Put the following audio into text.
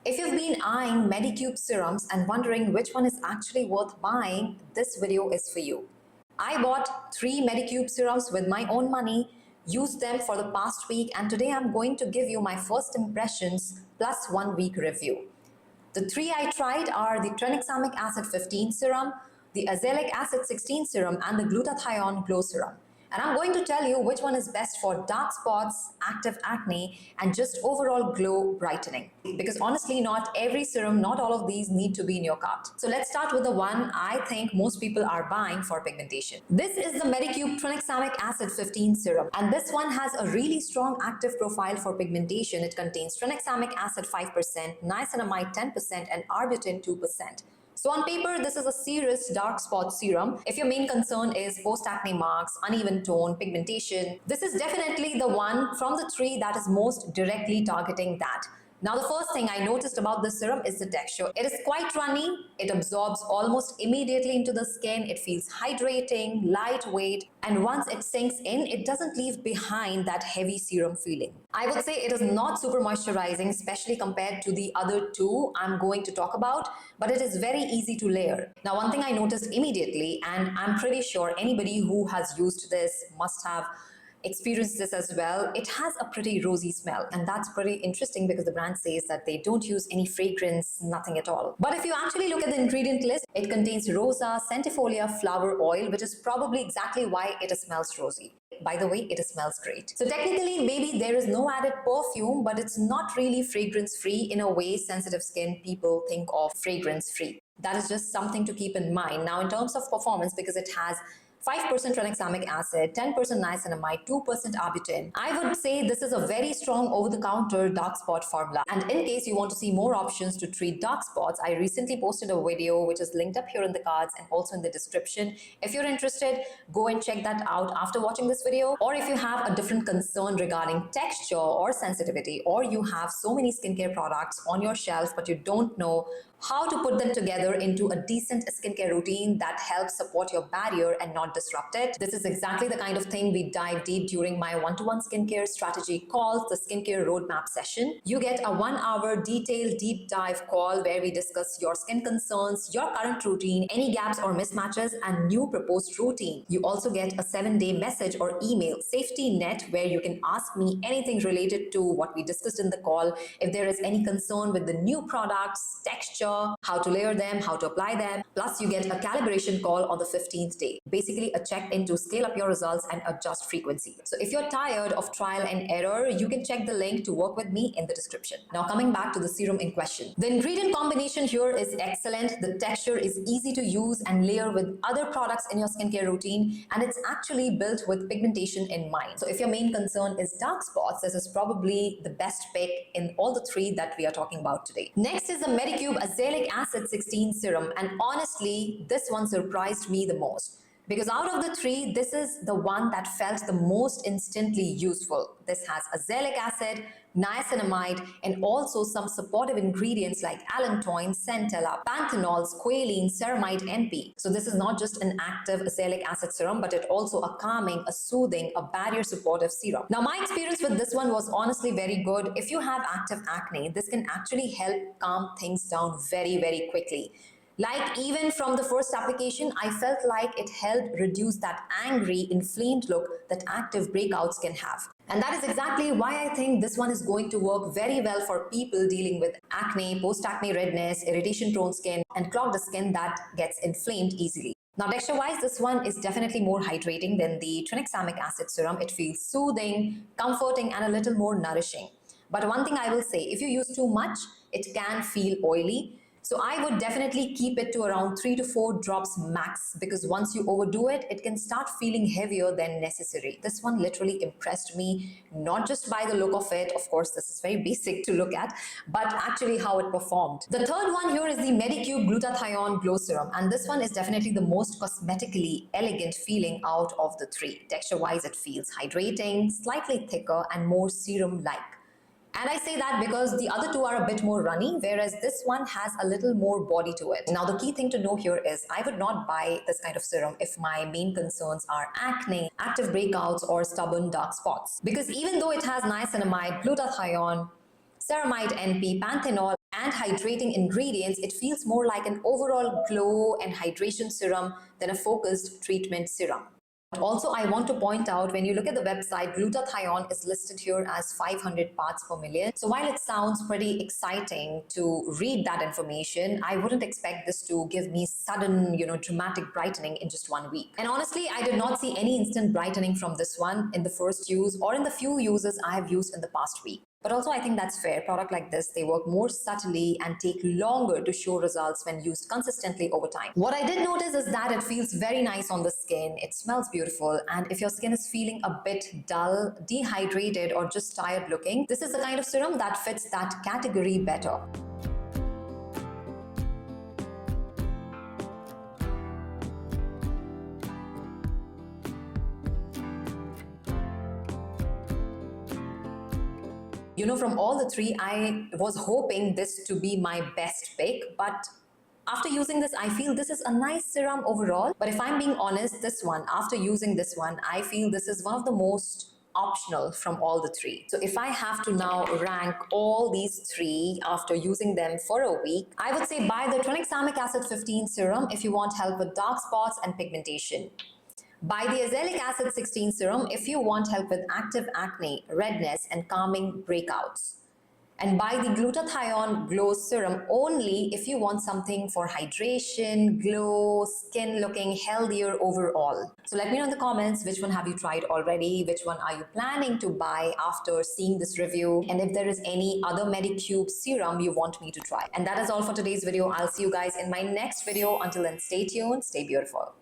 If you've been eyeing Medicube serums and wondering which one is actually worth buying, this video is for you. I bought 3 Medicube serums with my own money, used them for the past week, and today I'm going to give you my first impressions plus 1 week review. The 3 I tried are the Tranexamic Acid 15 serum, the Azelaic Acid 16 serum, and the Glutathione Glow serum. And I'm going to tell you which one is best for dark spots, active acne, and just overall glow brightening. Because honestly, not every serum, not all of these need to be in your cart. So let's start with the one I think most people are buying for pigmentation. This is the Medicube Tranexamic Acid 15 serum. And this one has a really strong active profile for pigmentation. It contains Tranexamic Acid 5%, Niacinamide 10%, and Arbutin 2%. So on paper, this is a serious dark spot serum. If your main concern is post-acne marks, uneven tone, pigmentation, this is definitely the one from the 3 that is most directly targeting that. Now, the first thing I noticed about this serum is the texture. It is quite runny, it absorbs almost immediately into the skin, it feels hydrating, lightweight, and once it sinks in, it doesn't leave behind that heavy serum feeling. I would say it is not super moisturizing, especially compared to the other 2 I'm going to talk about, but it is very easy to layer. Now, one thing I noticed immediately, and I'm pretty sure anybody who has used this must have experienced this as well, it has a pretty rosy smell, and that's pretty interesting because the brand says that they don't use any fragrance, nothing at all. But if you actually look at the ingredient list, it contains rosa centifolia flower oil, which is probably exactly why it smells rosy. By the way, it smells great. So technically, maybe there is no added perfume, but it's not really fragrance free in a way sensitive skin people think of fragrance free. That is just something to keep in mind. Now, in terms of performance, because it has 5% tranexamic acid, 10% niacinamide, 2% arbutin, I would say this is a very strong over-the-counter dark spot formula. And in case you want to see more options to treat dark spots, I recently posted a video which is linked up here in the cards and also in the description. If you're interested, go and check that out after watching this video. Or if you have a different concern regarding texture or sensitivity, or you have so many skincare products on your shelf but you don't know how to put them together into a decent skincare routine that helps support your barrier and not disrupt it. This is exactly the kind of thing we dive deep during my one-to-one skincare strategy called the Skincare Roadmap session. You get a 1-hour detailed deep dive call where we discuss your skin concerns, your current routine, any gaps or mismatches, and new proposed routine. You also get a 7-day message or email safety net where you can ask me anything related to what we discussed in the call. If there is any concern with the new products, texture, how to layer them, how to apply them. Plus, you get a calibration call on the 15th day. Basically, a check-in to scale up your results and adjust frequency. So if you're tired of trial and error, you can check the link to work with me in the description. Now, coming back to the serum in question. The ingredient combination here is excellent. The texture is easy to use and layer with other products in your skincare routine, and it's actually built with pigmentation in mind. So if your main concern is dark spots, this is probably the best pick in all the 3 that we are talking about today. Next is the Medicube Azelaic Acid 16 serum, and honestly, this one surprised me the most. Because out of the 3, this is the one that felt the most instantly useful. This has azelaic acid, niacinamide, and also some supportive ingredients like allantoin, centella, panthenol, squalene, ceramide, NP. So this is not just an active azelaic acid serum, but it also a calming, a soothing, a barrier supportive serum. Now, my experience with this one was honestly very good. If you have active acne, this can actually help calm things down very, very quickly. Like even from the first application, I felt like it helped reduce that angry, inflamed look that active breakouts can have. And that is exactly why I think this one is going to work very well for people dealing with acne, post-acne redness, irritation-prone skin, and clogged skin that gets inflamed easily. Now, texture-wise, this one is definitely more hydrating than the Tranexamic Acid serum. It feels soothing, comforting, and a little more nourishing. But one thing I will say, if you use too much, it can feel oily. So I would definitely keep it to around 3 to 4 drops max, because once you overdo it, it can start feeling heavier than necessary. This one literally impressed me, not just by the look of it. Of course, this is very basic to look at, but actually how it performed. The third one here is the Medicube Glutathione Glow Serum, and this one is definitely the most cosmetically elegant feeling out of the 3. Texture-wise, it feels hydrating, slightly thicker, and more serum-like. And I say that because the other 2 are a bit more runny, whereas this one has a little more body to it. Now, the key thing to know here is I would not buy this kind of serum if my main concerns are acne, active breakouts, or stubborn dark spots. Because even though it has niacinamide, glutathione, ceramide NP, panthenol, and hydrating ingredients, it feels more like an overall glow and hydration serum than a focused treatment serum. Also, I want to point out, when you look at the website, glutathione is listed here as 500 parts per million. So while it sounds pretty exciting to read that information, I wouldn't expect this to give me sudden, dramatic brightening in just 1 week. And honestly, I did not see any instant brightening from this one in the first use or in the few uses I have used in the past week. But also, I think that's fair. Product like this, they work more subtly and take longer to show results when used consistently over time. What I did notice is that it feels very nice on the skin. It smells beautiful. And if your skin is feeling a bit dull, dehydrated, or just tired looking, this is the kind of serum that fits that category better. From all the three, I was hoping this to be my best pick, but after using this, I feel this is a nice serum overall. But if I'm being honest, this one, after using this one, I feel this is one of the most optional from all the three. So if I have to now rank all these three after using them for a week, I would say buy the Tranexamic Acid 15 serum if you want help with dark spots and pigmentation. Buy the Azelaic Acid 16 serum if you want help with active acne, redness, and calming breakouts. And buy the Glutathione Glow Serum only if you want something for hydration, glow, skin looking healthier overall. So let me know in the comments, which one have you tried already? Which one are you planning to buy after seeing this review? And if there is any other Medicube serum you want me to try. And that is all for today's video. I'll see you guys in my next video. Until then, stay tuned, stay beautiful.